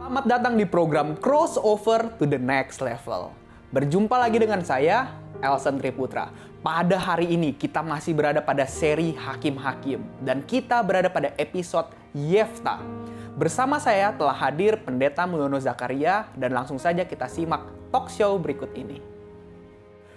Selamat datang di program Crossover to the Next Level. Berjumpa lagi dengan saya, Elson Triputra. Pada hari ini kita masih berada pada seri Hakim-Hakim dan kita berada pada episode Yefta. Bersama saya telah hadir Pendeta Mulyono Zakaria dan langsung saja kita simak talk show berikut ini.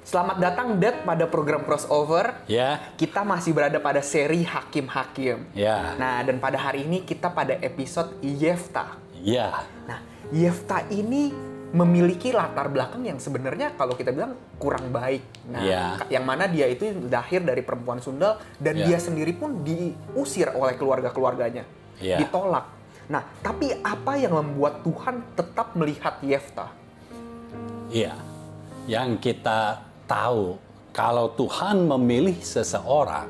Selamat datang, Dad, pada program Crossover. Ya. Kita masih berada pada seri Hakim-Hakim. Ya. Nah, dan pada hari ini kita pada episode Yefta. Ya. Nah, Yefta ini memiliki latar belakang yang sebenarnya kalau kita bilang kurang baik. Nah, yang mana dia itu lahir dari perempuan Sundal dan dia sendiri pun diusir oleh keluarga-keluarganya. Ditolak. Nah, tapi apa yang membuat Tuhan tetap melihat Yefta? Iya. Yang kita tahu kalau Tuhan memilih seseorang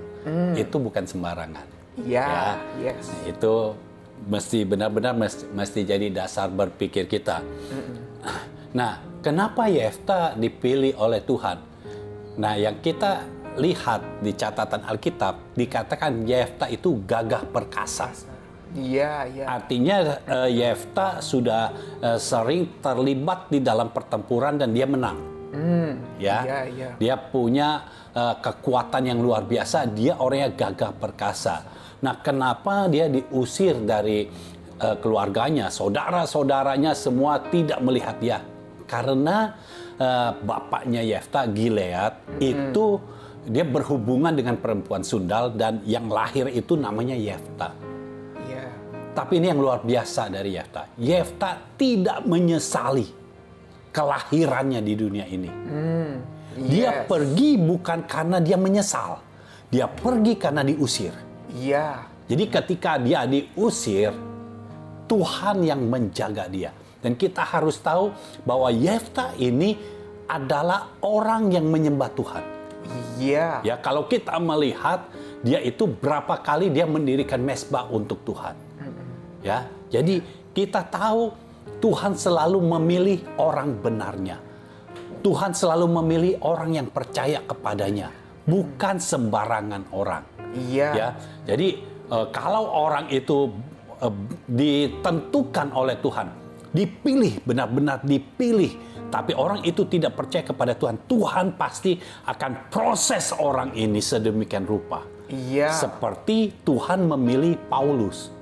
itu bukan sembarangan. Iya, yes. Itu mesti benar-benar mesti jadi dasar berpikir kita. Nah, kenapa Yefta dipilih oleh Tuhan? Nah, yang kita lihat di catatan Alkitab dikatakan Yefta itu gagah perkasa. Iya, iya. Artinya Yefta sudah sering terlibat di dalam pertempuran dan dia menang. Iya, iya. Dia punya kekuatan yang luar biasa. Dia orangnya gagah perkasa. Nah, kenapa dia diusir dari keluarganya, saudara-saudaranya semua tidak melihat dia? Karena bapaknya Yefta, Gilead, itu dia berhubungan dengan perempuan Sundal dan yang lahir itu namanya Yefta. Iya. Tapi ini yang luar biasa dari Yefta. Yefta tidak menyesali kelahirannya di dunia ini. Dia pergi bukan karena dia menyesal. Dia pergi karena diusir. Iya. Jadi ketika dia diusir, Tuhan yang menjaga dia. Dan kita harus tahu bahwa Yefta ini adalah orang yang menyembah Tuhan. Iya. Ya, kalau kita melihat dia itu berapa kali dia mendirikan mezbah untuk Tuhan. Ya, jadi kita tahu Tuhan selalu memilih orang benarnya. Tuhan selalu memilih orang yang percaya kepadanya, bukan sembarangan orang. Iya. Ya, jadi kalau orang itu ditentukan oleh Tuhan, dipilih, benar-benar dipilih, tapi orang itu tidak percaya kepada Tuhan, Tuhan pasti akan proses orang ini sedemikian rupa. Iya. Seperti Tuhan memilih Paulus.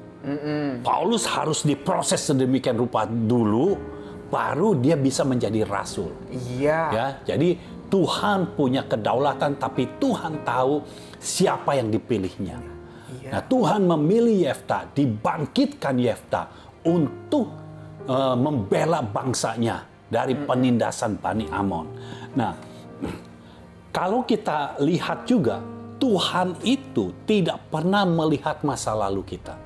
Paulus harus diproses sedemikian rupa dulu, baru dia bisa menjadi rasul. Iya. Ya, jadi Tuhan punya kedaulatan, tapi Tuhan tahu siapa yang dipilihnya. Iya. Nah, Tuhan memilih Yefta, dibangkitkan Yefta untuk membela bangsanya dari penindasan Bani Amon. Nah, kalau kita lihat juga, Tuhan itu tidak pernah melihat masa lalu kita.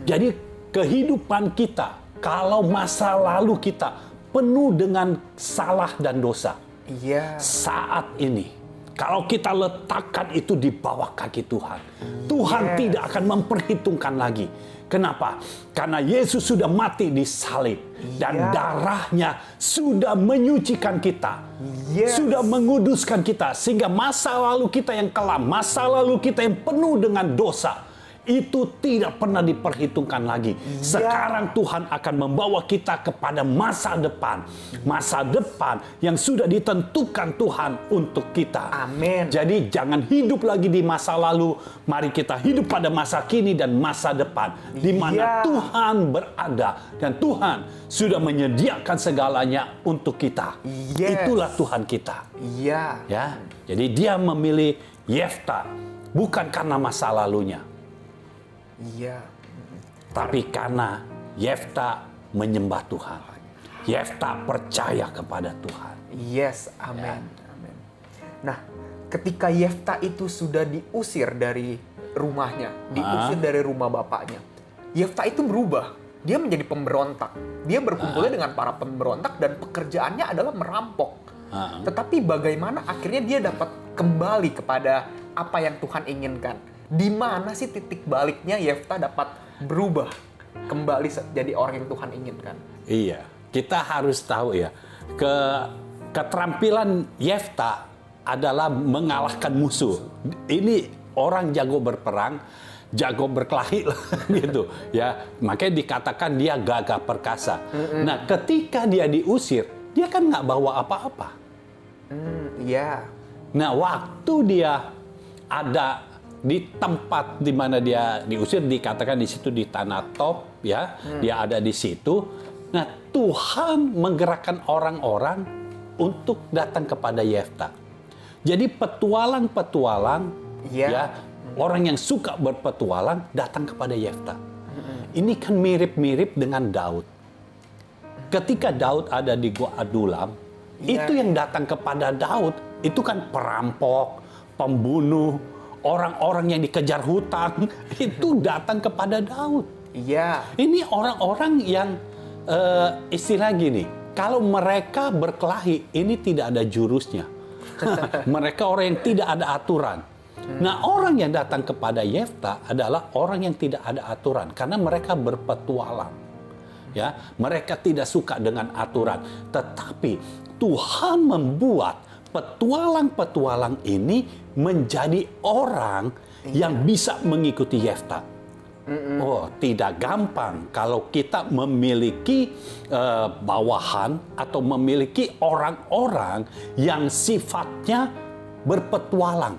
Jadi kehidupan kita, kalau masa lalu kita penuh dengan salah dan dosa. Iya. Saat ini, kalau kita letakkan itu di bawah kaki Tuhan, Tuhan tidak akan memperhitungkan lagi. Kenapa? Karena Yesus sudah mati di salib dan darahnya sudah menyucikan kita, sudah menguduskan kita, sehingga masa lalu kita yang kelam, masa lalu kita yang penuh dengan dosa, itu tidak pernah diperhitungkan lagi. Sekarang Tuhan akan membawa kita kepada masa depan. Masa depan yang sudah ditentukan Tuhan untuk kita. Amin. Jadi jangan hidup lagi di masa lalu. Mari kita hidup pada masa kini dan masa depan. Di mana Tuhan berada. Dan Tuhan sudah menyediakan segalanya untuk kita. Itulah Tuhan kita. Iya. Ya. Jadi dia memilih Yefta bukan karena masa lalunya. Iya. Tapi karena Yefta menyembah Tuhan. Yefta percaya kepada Tuhan. Yes, amin. Amin. Nah, ketika Yefta itu sudah diusir dari rumahnya, diusir dari rumah bapaknya, Yefta itu berubah. Dia menjadi pemberontak. Dia berkumpulnya dengan para pemberontak dan pekerjaannya adalah merampok. Tetapi bagaimana akhirnya dia dapat kembali kepada apa yang Tuhan inginkan? Di mana sih titik baliknya Yefta dapat berubah kembali jadi orang yang Tuhan inginkan? Iya, kita harus tahu ya, keterampilan Yefta adalah mengalahkan musuh. Ini orang jago berperang jago berkelahi lah gitu ya. Makanya dikatakan dia gagah perkasa. Nah, ketika dia diusir, dia kan nggak bawa apa-apa. Iya. Nah, waktu dia ada di tempat di mana dia diusir, dikatakan di situ di tanah Top ya, dia ada di situ. Nah, Tuhan menggerakkan orang-orang untuk datang kepada Yefta. Jadi petualang-petualang ya, orang yang suka berpetualang datang kepada Yefta. Ini kan mirip-mirip dengan Daud. Ketika Daud ada di Gua Adulam, itu yang datang kepada Daud itu kan perampok, pembunuh, orang-orang yang dikejar hutang, itu datang kepada Daud. Iya. Ini orang-orang yang istilah gini, kalau mereka berkelahi, ini tidak ada jurusnya. Mereka orang yang tidak ada aturan. Nah, orang yang datang kepada Yefta adalah orang yang tidak ada aturan, karena mereka berpetualang. Ya, mereka tidak suka dengan aturan, tetapi Tuhan membuat petualang-petualang ini menjadi orang yang bisa mengikuti Yefta. Oh, tidak gampang kalau kita memiliki bawahan atau memiliki orang-orang yang sifatnya berpetualang.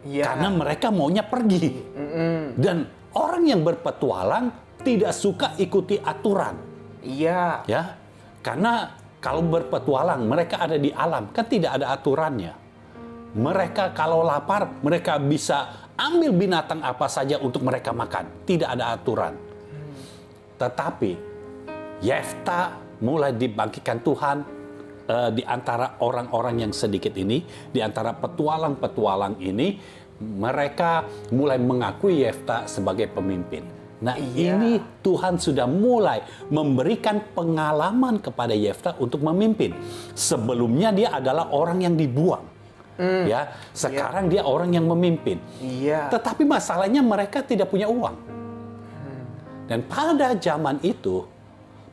Karena mereka maunya pergi. Dan orang yang berpetualang tidak suka ikuti aturan. Iya. Ya, karena kalau berpetualang mereka ada di alam, kan tidak ada aturannya. Mereka kalau lapar, mereka bisa ambil binatang apa saja untuk mereka makan. Tidak ada aturan. Tetapi Yefta mulai dibangkitkan Tuhan di antara orang-orang yang sedikit ini, di antara petualang-petualang ini, mereka mulai mengakui Yefta sebagai pemimpin. Nah, ini Tuhan sudah mulai memberikan pengalaman kepada Yefta untuk memimpin. Sebelumnya dia adalah orang yang dibuang. Ya, sekarang dia orang yang memimpin. Tetapi masalahnya mereka tidak punya uang. Dan pada zaman itu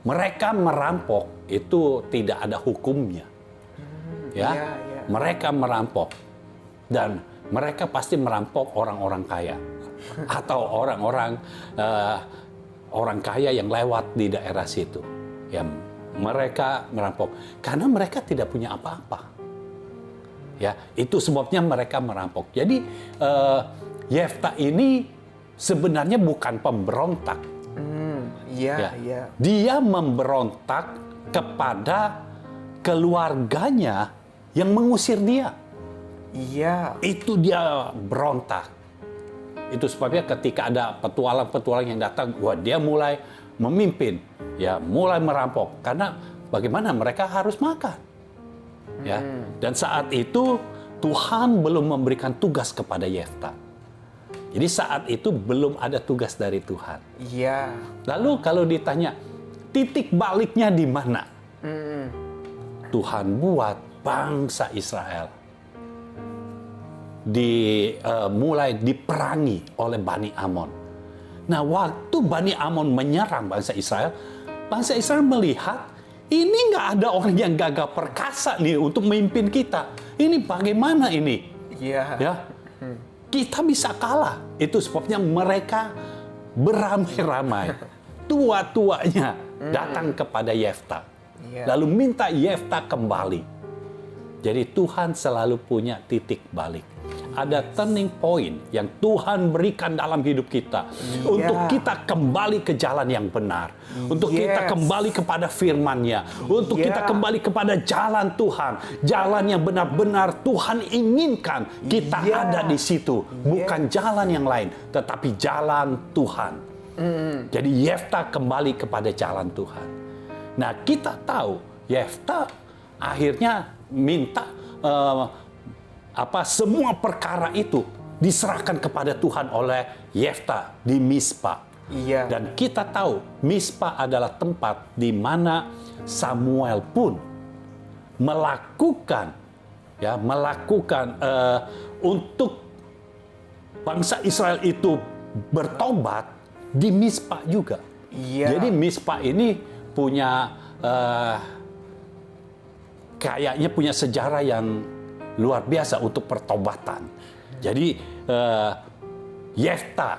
mereka merampok itu tidak ada hukumnya. Ya, mereka merampok dan mereka pasti merampok orang-orang kaya atau orang-orang orang kaya yang lewat di daerah situ. Ya, mereka merampok karena mereka tidak punya apa-apa. Ya, itu sebabnya mereka merampok. Jadi Yefta ini sebenarnya bukan pemberontak. Dia memberontak kepada keluarganya yang mengusir dia. Itu dia berontak. Itu sebabnya ketika ada petualang-petualang yang datang, wah, dia mulai memimpin, ya, mulai merampok. Karena bagaimana mereka harus makan. Ya, dan saat itu Tuhan belum memberikan tugas kepada Yefta. Jadi saat itu belum ada tugas dari Tuhan. Lalu kalau ditanya titik baliknya di mana? Tuhan buat bangsa Israel mulai diperangi oleh Bani Amon. Nah, waktu Bani Amon menyerang bangsa Israel melihat ini nggak ada orang yang gagah perkasa nih untuk memimpin kita. Ini bagaimana ini? Ya, kita bisa kalah. Itu sebabnya mereka beramai-ramai. Tua-tuanya datang kepada Yefta. Lalu minta Yefta kembali. Jadi Tuhan selalu punya titik balik. Ada turning point yang Tuhan berikan dalam hidup kita. Untuk kita kembali ke jalan yang benar. Untuk kita kembali kepada firman-Nya. Untuk kita kembali kepada jalan Tuhan. Jalan yang benar-benar Tuhan inginkan kita ada di situ. Bukan jalan yang lain, tetapi jalan Tuhan. Jadi Yefta kembali kepada jalan Tuhan. Nah, kita tahu Yefta akhirnya minta semua perkara itu diserahkan kepada Tuhan oleh Yefta di Mispa. Dan kita tahu Mispa adalah tempat di mana Samuel pun melakukan untuk bangsa Israel itu bertobat di Mispa juga. Jadi Mispa ini punya kayaknya punya sejarah yang luar biasa untuk pertobatan. Jadi Yefta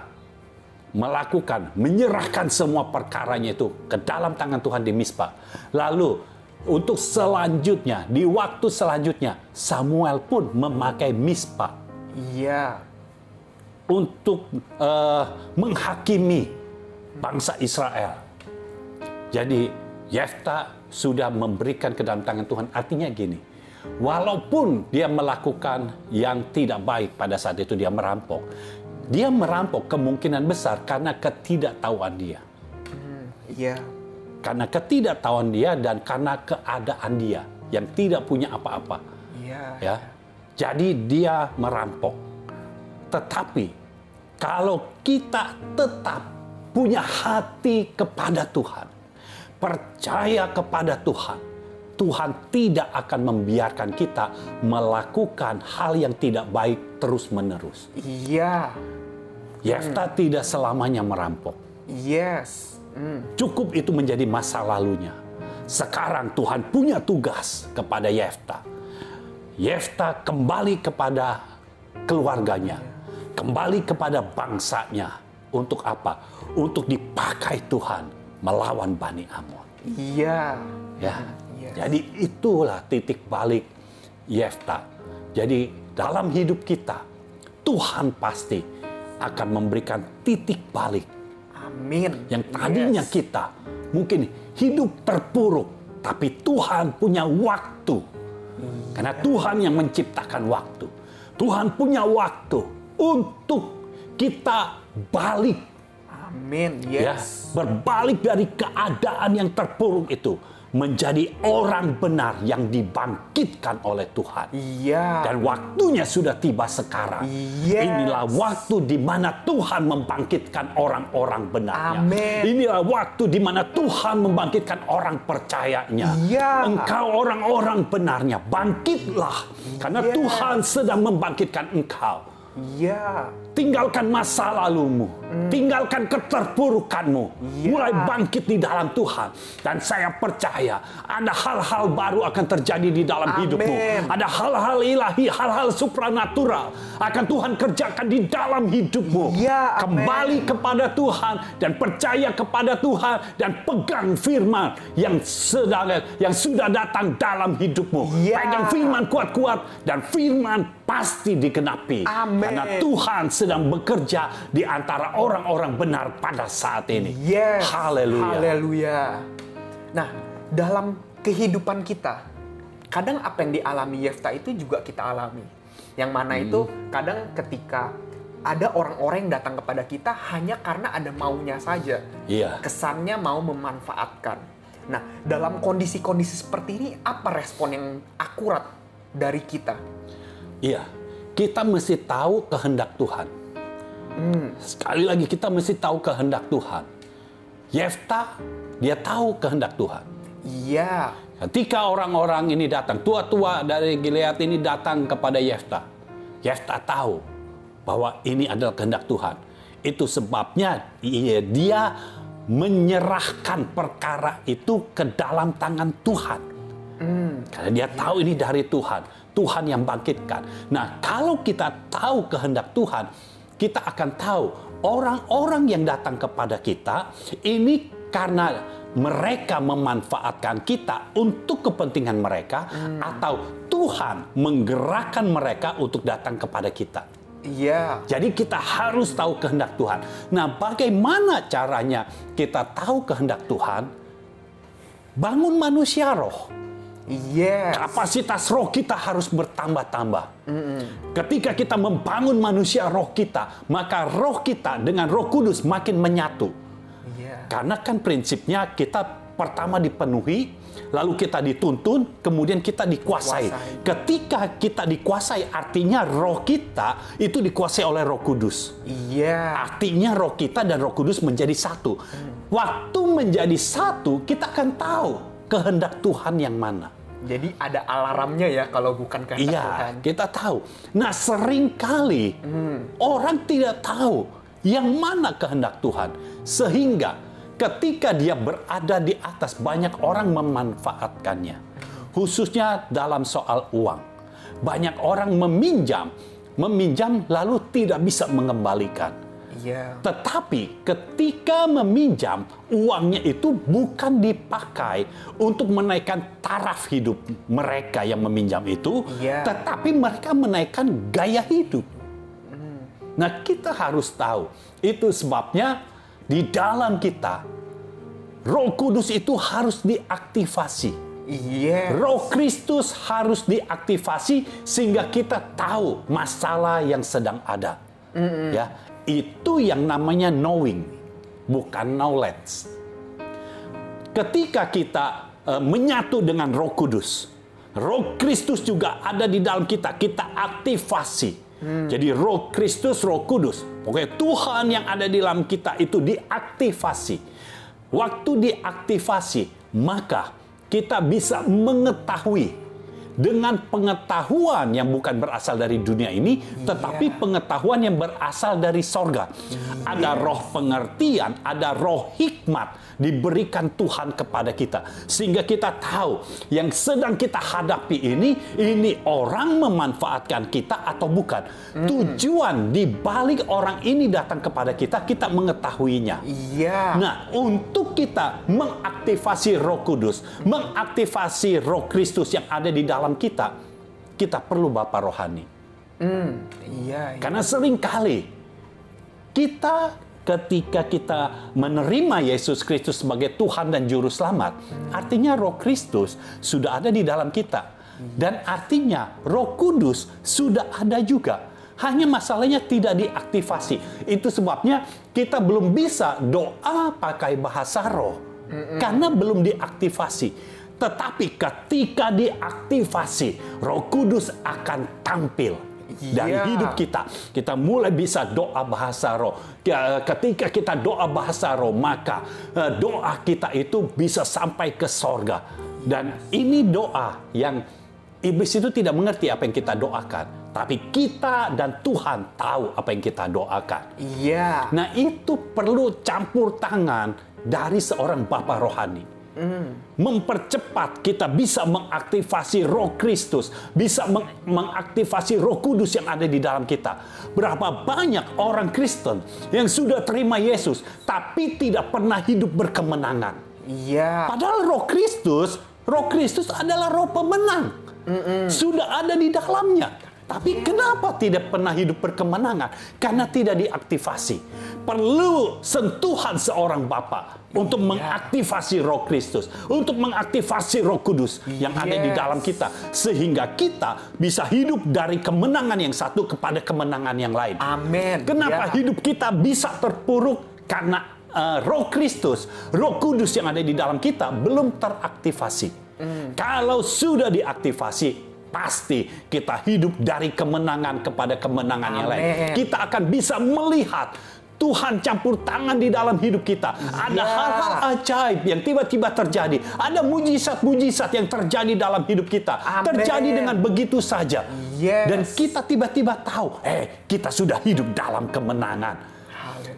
menyerahkan semua perkaranya itu ke dalam tangan Tuhan di Mizpah. Lalu untuk selanjutnya, di waktu selanjutnya, Samuel pun memakai Mizpah Iya. untuk menghakimi bangsa Israel. Jadi Yefta sudah memberikan ke dalam tangan Tuhan. Artinya gini, walaupun dia melakukan yang tidak baik pada saat itu, dia merampok. Dia merampok kemungkinan besar karena ketidaktahuan dia. Iya. Karena ketidaktahuan dia dan karena keadaan dia yang tidak punya apa-apa. Iya. Ya. Jadi dia merampok. Tetapi kalau kita tetap punya hati kepada Tuhan, percaya kepada Tuhan, Tuhan tidak akan membiarkan kita melakukan hal yang tidak baik terus-menerus. Iya. Yefta tidak selamanya merampok. Yes. Cukup itu menjadi masa lalunya. Sekarang Tuhan punya tugas kepada Yefta. Yefta kembali kepada keluarganya, kembali kepada bangsanya. Untuk apa? Untuk dipakai Tuhan melawan Bani Amon. Iya. Ya. Yes. Jadi itulah titik balik Yefta. Jadi dalam hidup kita, Tuhan pasti akan memberikan titik balik. Amin. Yang tadinya Yes. kita mungkin hidup terpuruk, tapi Tuhan punya waktu. Karena Tuhan yang menciptakan waktu. Tuhan punya waktu untuk kita balik. Amin. Ya, Yes. berbalik dari keadaan yang terpuruk itu menjadi orang benar yang dibangkitkan oleh Tuhan. Iya. Dan waktunya sudah tiba sekarang. Yes. Inilah waktu di mana Tuhan membangkitkan orang-orang benarnya. Amin. Inilah waktu di mana Tuhan membangkitkan orang percayanya. Iya. Engkau orang-orang benarnya, bangkitlah. Karena Yes. Tuhan sedang membangkitkan engkau. Iya. Tinggalkan masa lalumu, tinggalkan keterpurukanmu, Iya. mulai bangkit di dalam Tuhan. Dan saya percaya ada hal-hal baru akan terjadi di dalam Amin. hidupmu. Ada hal-hal ilahi, hal-hal supranatural akan Tuhan kerjakan di dalam hidupmu. Iya, amin. Kembali kepada Tuhan dan percaya kepada Tuhan dan pegang firman yang sudah datang dalam hidupmu. Iya. Pegang firman kuat-kuat dan firman pasti digenapi. Amin. Karena Tuhan sedang bekerja di antara orang-orang benar pada saat ini. Yes. Haleluya. Haleluya. Nah, dalam kehidupan kita, kadang apa yang dialami Yefta itu juga kita alami. Yang mana itu kadang ketika ada orang-orang yang datang kepada kita hanya karena ada maunya saja. Iya. Kesannya mau memanfaatkan. Nah, dalam kondisi-kondisi seperti ini, apa respon yang akurat dari kita? Iya. Kita mesti tahu kehendak Tuhan. Sekali lagi kita mesti tahu kehendak Tuhan. Yefta, dia tahu kehendak Tuhan. Iya. Ketika orang-orang ini datang, tua-tua dari Gilead ini datang kepada Yefta. Yefta tahu bahwa ini adalah kehendak Tuhan. Itu sebabnya dia menyerahkan perkara itu ke dalam tangan Tuhan. Karena dia tahu ini dari Tuhan. Tuhan yang bangkitkan. Nah, kalau kita tahu kehendak Tuhan, kita akan tahu orang-orang yang datang kepada kita ini karena mereka memanfaatkan kita untuk kepentingan mereka atau Tuhan menggerakkan mereka untuk datang kepada kita. Iya. Jadi kita harus tahu kehendak Tuhan. Nah, bagaimana caranya kita tahu kehendak Tuhan? Bangun manusia roh. Yes. Kapasitas roh kita harus bertambah-tambah. Ketika kita membangun manusia roh kita, maka roh kita dengan Roh Kudus makin menyatu. Iya. Karena kan prinsipnya kita pertama dipenuhi, lalu kita dituntun, kemudian kita dikuasai. Ketika kita dikuasai, artinya roh kita itu dikuasai oleh Roh Kudus. Iya. Artinya roh kita dan Roh Kudus menjadi satu. Waktu menjadi satu, kita akan tahu kehendak Tuhan yang mana. Jadi ada alarmnya ya kalau bukan kehendak Iya, Tuhan. kita tahu. Nah, seringkali orang tidak tahu yang mana kehendak Tuhan. Sehingga ketika dia berada di atas, banyak orang memanfaatkannya. Khususnya dalam soal uang. Banyak orang meminjam lalu tidak bisa mengembalikan. Iya. Tetapi ketika meminjam, uangnya itu bukan dipakai untuk menaikkan taraf hidup mereka yang meminjam itu, Iya. tetapi mereka menaikkan gaya hidup. Nah, kita harus tahu, itu sebabnya di dalam kita, Roh Kudus itu harus diaktifasi. Iya. Roh Kristus harus diaktifasi sehingga kita tahu masalah yang sedang ada. Ya, itu yang namanya knowing, bukan knowledge. Ketika kita menyatu dengan Roh Kudus, Roh Kristus juga ada di dalam kita. Kita aktifasi. Jadi Roh Kristus, Roh Kudus, pokoknya Tuhan yang ada di dalam kita itu diaktifasi. Waktu diaktifasi, maka kita bisa mengetahui dengan pengetahuan yang bukan berasal dari dunia ini, tetapi pengetahuan yang berasal dari sorga. Ada roh pengertian, ada roh hikmat diberikan Tuhan kepada kita. Sehingga kita tahu yang sedang kita hadapi ini orang memanfaatkan kita atau bukan. Tujuan di balik orang ini datang kepada kita, kita mengetahuinya. Iya. Nah, untuk kita mengaktifasi Roh Kudus, mengaktifasi Roh Kristus yang ada di dalam kita, kita perlu Bapa rohani. Iya. Karena seringkali kita ketika kita menerima Yesus Kristus sebagai Tuhan dan Juru Selamat, artinya Roh Kristus sudah ada di dalam kita. Dan artinya Roh Kudus sudah ada juga. Hanya masalahnya tidak diaktifasi. Itu sebabnya kita belum bisa doa pakai bahasa roh. Karena belum diaktifasi. Tetapi ketika diaktifasi, Roh Kudus akan tampil dari hidup kita. Kita mulai bisa doa bahasa roh. Ketika kita doa bahasa roh, maka doa kita itu bisa sampai ke sorga. Dan ini doa yang iblis itu tidak mengerti apa yang kita doakan. Tapi kita dan Tuhan tahu apa yang kita doakan. Iya. Nah, itu perlu campur tangan dari seorang Bapa rohani. Mempercepat kita bisa mengaktifasi Roh Kristus, bisa mengaktifasi Roh Kudus yang ada di dalam kita. Berapa banyak orang Kristen yang sudah terima Yesus tapi tidak pernah hidup berkemenangan. Iya. Padahal Roh Kristus adalah Roh pemenang. Sudah ada di dalamnya. Tapi kenapa tidak pernah hidup berkemenangan? Karena tidak diaktifasi. Perlu sentuhan seorang Bapa untuk mengaktifasi Roh Kristus, untuk mengaktifasi Roh Kudus yang ada di dalam kita, sehingga kita bisa hidup dari kemenangan yang satu kepada kemenangan yang lain. Amin. Kenapa hidup kita bisa terpuruk? Karena Roh Kristus, Roh Kudus yang ada di dalam kita belum teraktifasi. Kalau sudah diaktifasi, pasti kita hidup dari kemenangan kepada kemenangan yang lain. Kita akan bisa melihat Tuhan campur tangan di dalam hidup kita. Ada hal-hal ajaib yang tiba-tiba terjadi. Ada mujizat-mujizat yang terjadi dalam hidup kita. Terjadi dengan begitu saja. Dan kita tiba-tiba tahu, kita sudah hidup dalam kemenangan.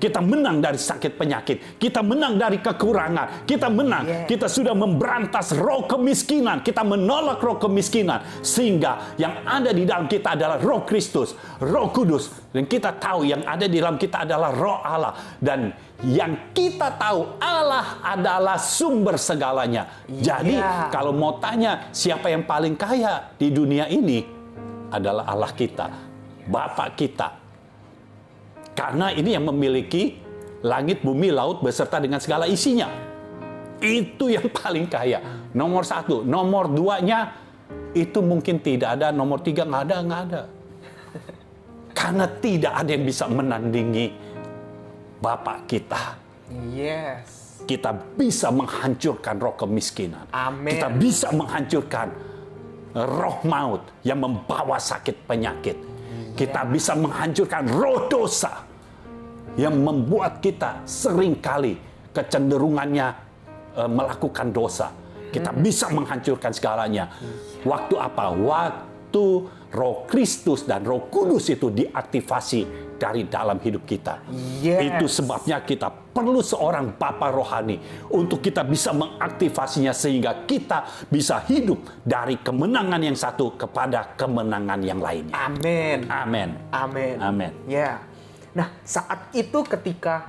Kita menang dari sakit penyakit. Kita menang dari kekurangan. Kita menang. Kita sudah memberantas roh kemiskinan. Kita menolak roh kemiskinan. Sehingga yang ada di dalam kita adalah Roh Kristus, Roh Kudus. Dan kita tahu yang ada di dalam kita adalah Roh Allah. Dan yang kita tahu Allah adalah sumber segalanya. Jadi kalau mau tanya siapa yang paling kaya di dunia ini, adalah Allah kita, Bapa kita. Karena ini yang memiliki langit, bumi, laut beserta dengan segala isinya. Itu yang paling kaya. Nomor 1. Nomor 2-nya itu mungkin tidak ada. Nomor 3 nggak ada. Karena tidak ada yang bisa menandingi Bapa kita. Yes. Kita bisa menghancurkan roh kemiskinan. Amin. Kita bisa menghancurkan roh maut yang membawa sakit penyakit. Kita bisa menghancurkan roh dosa yang membuat kita seringkali kecenderungannya melakukan dosa. Kita bisa menghancurkan segalanya. Waktu apa? Waktu Roh Kristus dan Roh Kudus itu diaktifasi dari dalam hidup kita. Itu sebabnya kita perlu seorang Bapa rohani untuk kita bisa mengaktifasinya sehingga kita bisa hidup dari kemenangan yang satu kepada kemenangan yang lainnya. Amin. Amin. Amin. Amin. Ya. Nah, saat itu ketika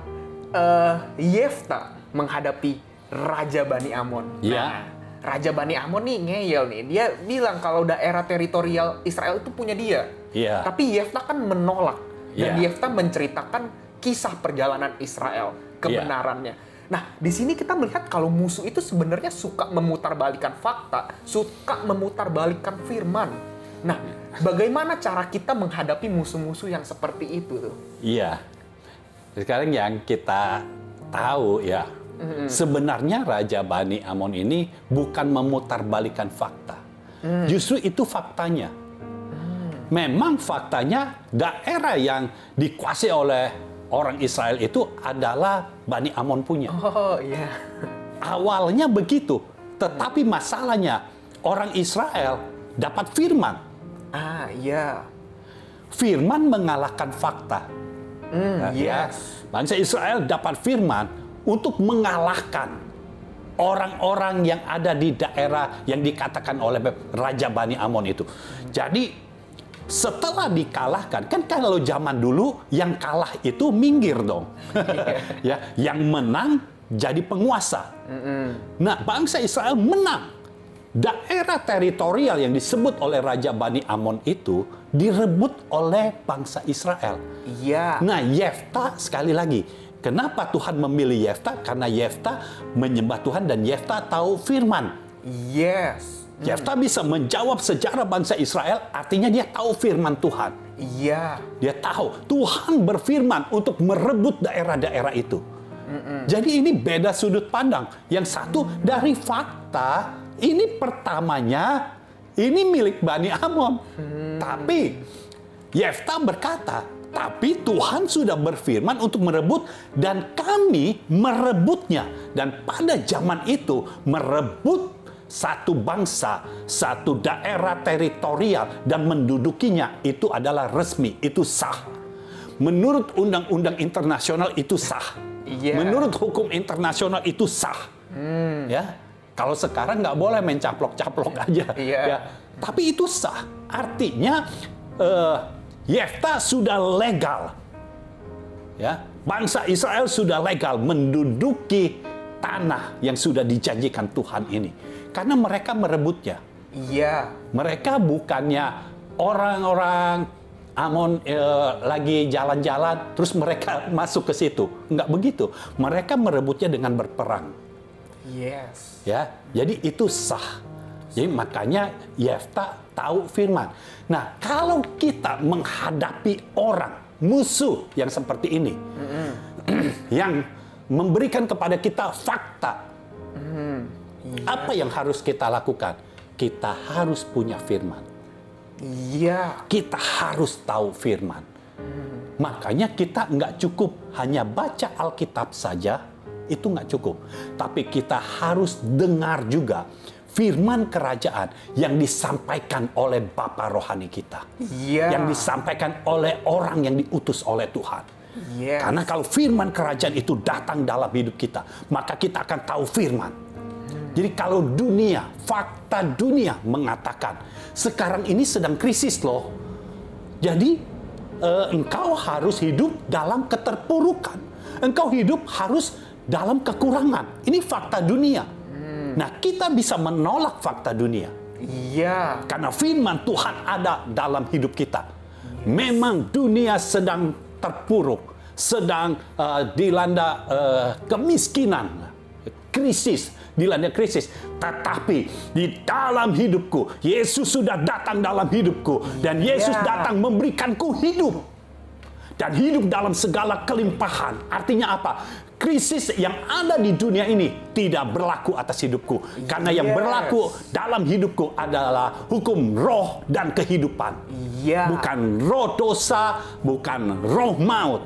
Yefta menghadapi Raja Bani Amon. Ya. Nah, Raja Bani Amon nih ngeyel nih. Dia bilang kalau daerah teritorial Israel itu punya dia. Ya. Tapi Yefta kan menolak. Dan Ya. Yefta menceritakan kisah perjalanan Israel, kebenarannya. Nah, di sini kita melihat kalau musuh itu sebenarnya suka memutarbalikkan fakta, suka memutarbalikkan firman. Nah, bagaimana cara kita menghadapi musuh-musuh yang seperti itu tuh? Iya. Sekarang yang kita tahu ya, sebenarnya Raja Bani Amon ini bukan memutarbalikkan fakta. Justru itu faktanya. Memang faktanya daerah yang dikuasai oleh orang Israel itu adalah Bani Amon punya. Oh, iya. Awalnya begitu, tetapi masalahnya orang Israel dapat firman. Ah, iya. Firman mengalahkan fakta. Yes. Bangsa Israel dapat firman untuk mengalahkan orang-orang yang ada di daerah yang dikatakan oleh Raja Bani Amon itu. Jadi setelah dikalahkan, kan kalau zaman dulu yang kalah itu minggir dong. Ya, yang menang jadi penguasa. Nah, bangsa Israel menang. Daerah teritorial yang disebut oleh Raja Bani Amon itu direbut oleh bangsa Israel. Iya. Nah, Yefta sekali lagi, kenapa Tuhan memilih Yefta? Karena Yefta menyembah Tuhan dan Yefta tahu firman. Yes. Yefta bisa menjawab sejarah bangsa Israel, artinya dia tahu firman Tuhan. Iya. Dia tahu Tuhan berfirman untuk merebut daerah-daerah itu. Jadi ini beda sudut pandang. Yang satu dari fakta, ini pertamanya ini milik Bani Amon. Tapi Yefta berkata, tapi Tuhan sudah berfirman untuk merebut dan kami merebutnya. Dan pada zaman itu merebut satu bangsa, satu daerah teritorial dan mendudukinya itu adalah resmi, itu sah. Menurut undang-undang internasional itu sah. Iya. Menurut hukum internasional itu sah. Ya. Kalau sekarang nggak boleh mencaplok-caplok aja. Iya. Ya. Tapi itu sah. Artinya Yefta sudah legal. Ya. Bangsa Israel sudah legal menduduki tanah yang sudah dijanjikan Tuhan ini. Karena mereka merebutnya. Iya. Mereka bukannya orang-orang Amon lagi jalan-jalan, terus mereka masuk ke situ. Enggak begitu. Mereka merebutnya dengan berperang. Yes. Ya, jadi itu sah. Jadi makanya Yefta tahu firman. Nah, kalau kita menghadapi orang musuh yang seperti ini, yang memberikan kepada kita fakta, apa yang harus kita lakukan? Kita harus punya firman. Iya. Kita harus tahu firman. Makanya kita nggak cukup hanya baca Alkitab saja, itu nggak cukup. Tapi kita harus dengar juga firman kerajaan yang disampaikan oleh Bapa rohani kita. Iya. Yang disampaikan oleh orang yang diutus oleh Tuhan. Yes. Karena kalau firman kerajaan itu datang dalam hidup kita, maka kita akan tahu firman. Jadi kalau dunia, fakta dunia mengatakan, sekarang ini sedang krisis loh. Jadi engkau harus hidup dalam keterpurukan. Engkau hidup harus dalam kekurangan. Ini fakta dunia. Nah, kita bisa menolak fakta dunia. Iya. Karena firman Tuhan ada dalam hidup kita. Memang dunia sedang terpuruk, sedang dilanda kemiskinan, krisis. Dilanda krisis, tetapi di dalam hidupku Yesus sudah datang dalam hidupku dan Yesus datang memberikanku hidup dan hidup dalam segala kelimpahan. Artinya apa? Krisis yang ada di dunia ini tidak berlaku atas hidupku, karena yang berlaku dalam hidupku adalah hukum roh dan kehidupan. Bukan roh dosa, bukan roh maut.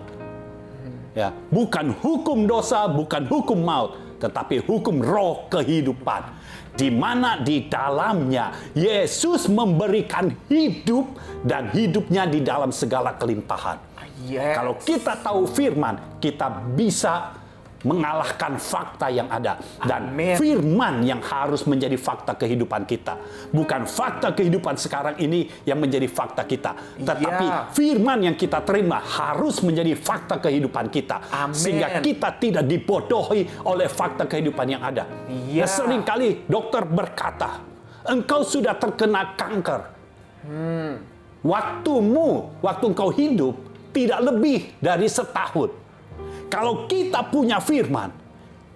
Ya, bukan hukum dosa, bukan hukum maut, tetapi hukum roh kehidupan, di mana di dalamnya Yesus memberikan hidup dan hidupnya di dalam segala kelimpahan. Yes. Kalau kita tahu firman, kita bisa mengalahkan fakta yang ada. Dan Amin. firman yang harus menjadi fakta kehidupan kita. Bukan fakta kehidupan sekarang ini yang menjadi fakta kita. Tetapi Iya. firman yang kita terima harus menjadi fakta kehidupan kita. Amin. Sehingga kita tidak dibodohi oleh fakta kehidupan yang ada. Iya. Nah, seringkali dokter berkata, engkau sudah terkena kanker. Waktu engkau hidup tidak lebih dari setahun. Kalau kita punya firman,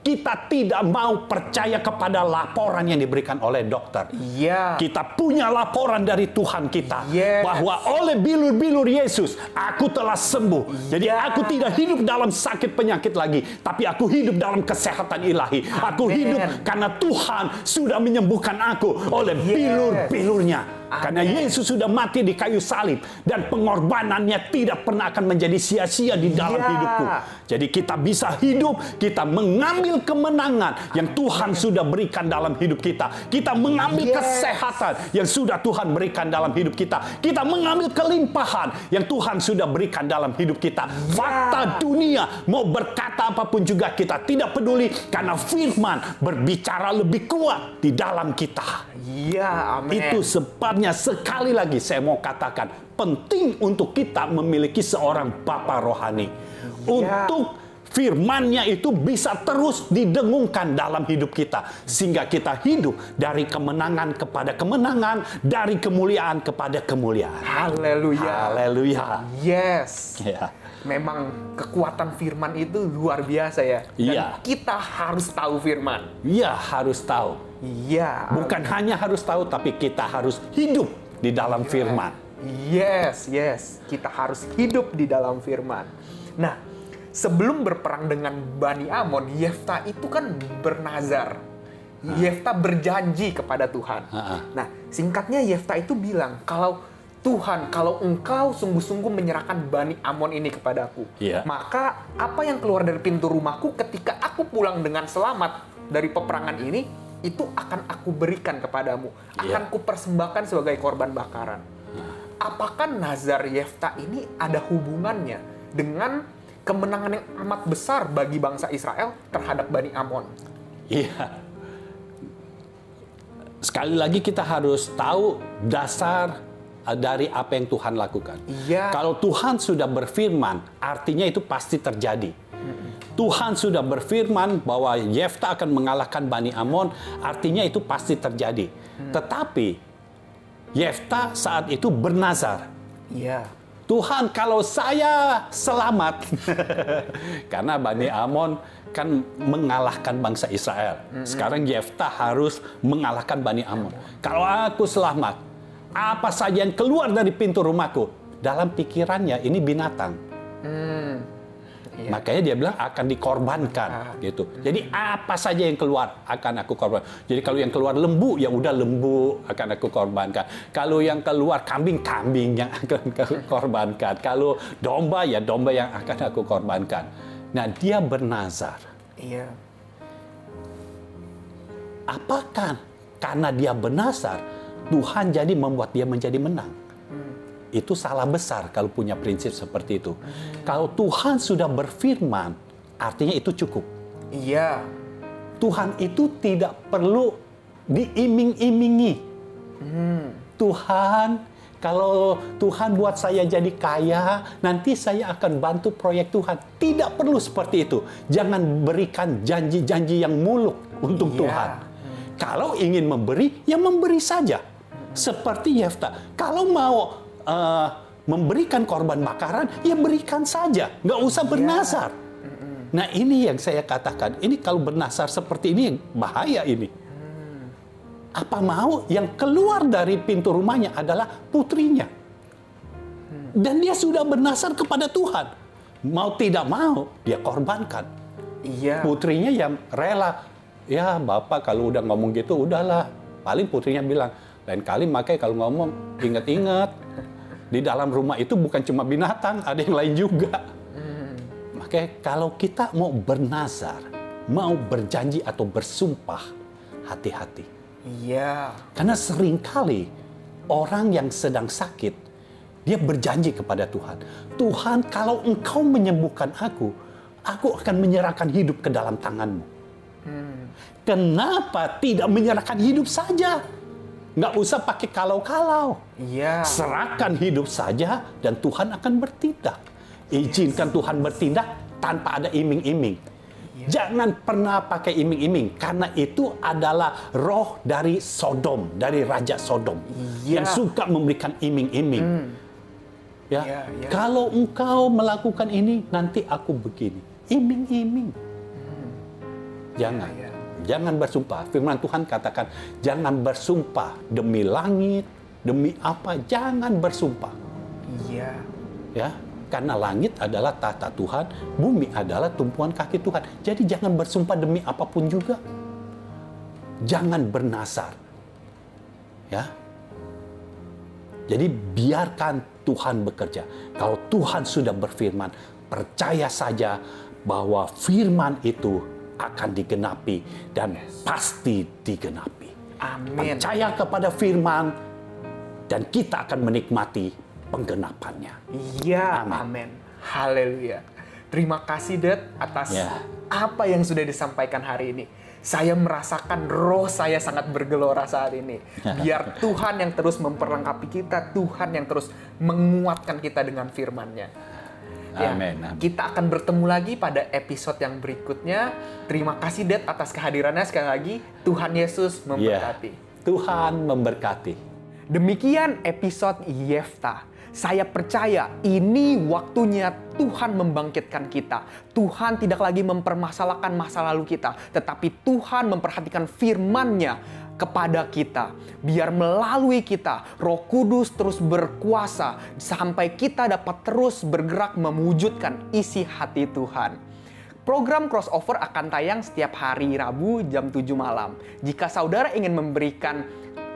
kita tidak mau percaya kepada laporan yang diberikan oleh dokter. Iya. Kita punya laporan dari Tuhan kita. Yes. Bahwa oleh bilur-bilur Yesus, aku telah sembuh. Jadi Ya. aku tidak hidup dalam sakit penyakit lagi. Tapi aku hidup dalam kesehatan ilahi. Aku Amen. hidup karena Tuhan sudah menyembuhkan aku oleh Yes. bilur-bilurnya. Karena Amen. Yesus sudah mati di kayu salib. Dan pengorbanannya tidak pernah akan menjadi sia-sia di dalam Ya. hidupku. Jadi kita bisa hidup, kita mengambil kemenangan yang Tuhan sudah berikan dalam hidup kita. Kita mengambil Yes. kesehatan yang sudah Tuhan berikan dalam hidup kita. Kita mengambil kelimpahan yang Tuhan sudah berikan dalam hidup kita. Fakta dunia mau berkata apapun juga kita tidak peduli, karena firman berbicara lebih kuat di dalam kita. Iya, amin. Itu sebabnya sekali lagi saya mau katakan, penting untuk kita memiliki seorang bapa rohani. Untuk firman-Nya itu bisa terus didengungkan dalam hidup kita. Sehingga kita hidup dari kemenangan kepada kemenangan, dari kemuliaan kepada kemuliaan. Haleluya. Haleluya. Yes. Ya. Memang kekuatan firman itu luar biasa ya. Dan Iya. kita harus tahu firman. Ya, harus tahu. Iya. Bukan hanya harus tahu, tapi kita harus hidup di dalam firman. Yes, yes. Kita harus hidup di dalam firman. Nah, sebelum berperang dengan Bani Amon, Yefta itu kan bernazar. Yefta berjanji kepada Tuhan. Nah, singkatnya Yefta itu bilang, kalau Tuhan, kalau engkau sungguh-sungguh menyerahkan Bani Amon ini kepadaku, Iya. maka apa yang keluar dari pintu rumahku ketika aku pulang dengan selamat dari peperangan ini, itu akan aku berikan kepadamu. Akan Iya. kupersembahkan sebagai korban bakaran. Apakah nazar Yefta ini ada hubungannya dengan kemenangan yang amat besar bagi bangsa Israel terhadap Bani Amon? Iya. Sekali lagi kita harus tahu dasar dari apa yang Tuhan lakukan. Iya. Kalau Tuhan sudah berfirman, artinya itu pasti terjadi. Tuhan sudah berfirman bahwa Yefta akan mengalahkan Bani Amon, artinya itu pasti terjadi. Tetapi Yefta saat itu bernazar. Iya. Tuhan, kalau saya selamat, karena Bani Amon kan mengalahkan bangsa Israel. Sekarang Yefta harus mengalahkan Bani Amon. Kalau aku selamat, apa saja yang keluar dari pintu rumahku, dalam pikirannya ini binatang. Iya. Makanya dia bilang akan dikorbankan, gitu. Jadi apa saja yang keluar akan aku korban. Jadi kalau yang keluar lembu, ya udah lembu akan aku korbankan. Kalau yang keluar kambing, kambing yang akan aku korbankan. Kalau domba, ya domba yang akan aku korbankan. Nah, dia bernazar. Iya. Apakah karena dia bernazar, Tuhan jadi membuat dia menjadi menang? Itu salah besar kalau punya prinsip seperti itu. Kalau Tuhan sudah berfirman, artinya itu cukup. Iya. Tuhan itu tidak perlu diiming-imingi. Tuhan, kalau Tuhan buat saya jadi kaya, nanti saya akan bantu proyek Tuhan. Tidak perlu seperti itu. Jangan berikan janji-janji yang muluk untuk Iya. Tuhan. Kalau ingin memberi, ya memberi saja. Seperti Yefta. Kalau mau memberikan korban bakaran, ya berikan saja. Nggak usah bernazar. Nah, ini yang saya katakan. Ini kalau bernazar seperti ini, bahaya ini. Apa mau yang keluar dari pintu rumahnya adalah putrinya. Dan dia sudah bernazar kepada Tuhan. Mau tidak mau, dia korbankan. Iya. Putrinya yang rela. Ya, Bapak kalau udah ngomong gitu, udahlah. Paling putrinya bilang, lain kali makanya kalau ngomong, ingat-ingat. Di dalam rumah itu bukan cuma binatang, ada yang lain juga. Makanya kalau kita mau bernazar, mau berjanji atau bersumpah, hati-hati. Iya. Karena seringkali orang yang sedang sakit, dia berjanji kepada Tuhan. Tuhan, kalau engkau menyembuhkan aku aku akan menyerahkan hidup ke dalam tanganmu. Kenapa tidak menyerahkan hidup saja? Nggak usah pakai kalau-kalau. Iya. Serahkan hidup saja dan Tuhan akan bertindak. Izinkan Tuhan bertindak tanpa ada iming-iming. Jangan pernah pakai iming-iming, karena itu adalah roh dari Sodom, dari Raja Sodom, yang suka memberikan iming-iming. Ya, kalau engkau melakukan ini, nanti aku begini. Iming-iming. Jangan. Jangan bersumpah. Firman Tuhan katakan, jangan bersumpah demi langit, demi apa. Jangan bersumpah. Iya. Ya, karena langit adalah tahta Tuhan, bumi adalah tumpuan kaki Tuhan. Jadi jangan bersumpah demi apapun juga. Jangan bernasar. Ya. Jadi biarkan Tuhan bekerja. Kalau Tuhan sudah berfirman, percaya saja bahwa firman itu akan digenapi dan pasti digenapi. Amin. Percaya kepada firman dan kita akan menikmati penggenapannya. Iya, Amin. amin. Haleluya. Terima kasih, Dad, atas apa yang sudah disampaikan hari ini. Saya merasakan roh saya sangat bergelora saat ini. Biar Tuhan yang terus memperlengkapi kita, Tuhan yang terus menguatkan kita dengan firman-Nya. Ya, Amin. kita akan bertemu lagi pada episode yang berikutnya. Terima kasih, Dad, atas kehadirannya sekali lagi. Tuhan Yesus memberkati. Tuhan memberkati. Demikian episode Yefta. Saya percaya ini waktunya Tuhan membangkitkan kita. Tuhan tidak lagi mempermasalahkan masa lalu kita, tetapi Tuhan memperhatikan firman-Nya kepada kita. Biar melalui kita, Roh Kudus terus berkuasa sampai kita dapat terus bergerak mewujudkan isi hati Tuhan. Program Crossover akan tayang setiap hari Rabu jam 7 malam. Jika saudara ingin memberikan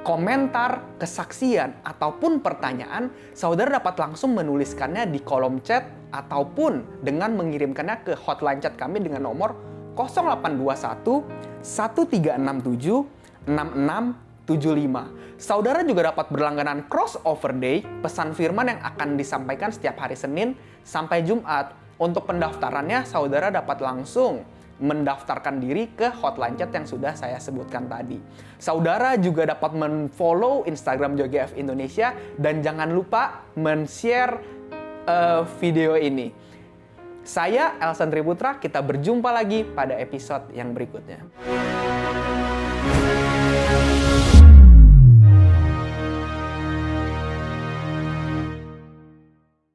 komentar, kesaksian, ataupun pertanyaan, saudara dapat langsung menuliskannya di kolom chat ataupun dengan mengirimkannya ke hotline chat kami dengan nomor 0821 1367 6675. Saudara juga dapat berlangganan Crossover Day, pesan firman yang akan disampaikan setiap hari Senin sampai Jumat. Untuk pendaftarannya, saudara dapat langsung mendaftarkan diri ke hotline chat yang sudah saya sebutkan tadi. Saudara juga dapat men-follow Instagram JGF Indonesia dan jangan lupa men-share video ini. Saya Elson Triputra, kita berjumpa lagi pada episode yang berikutnya.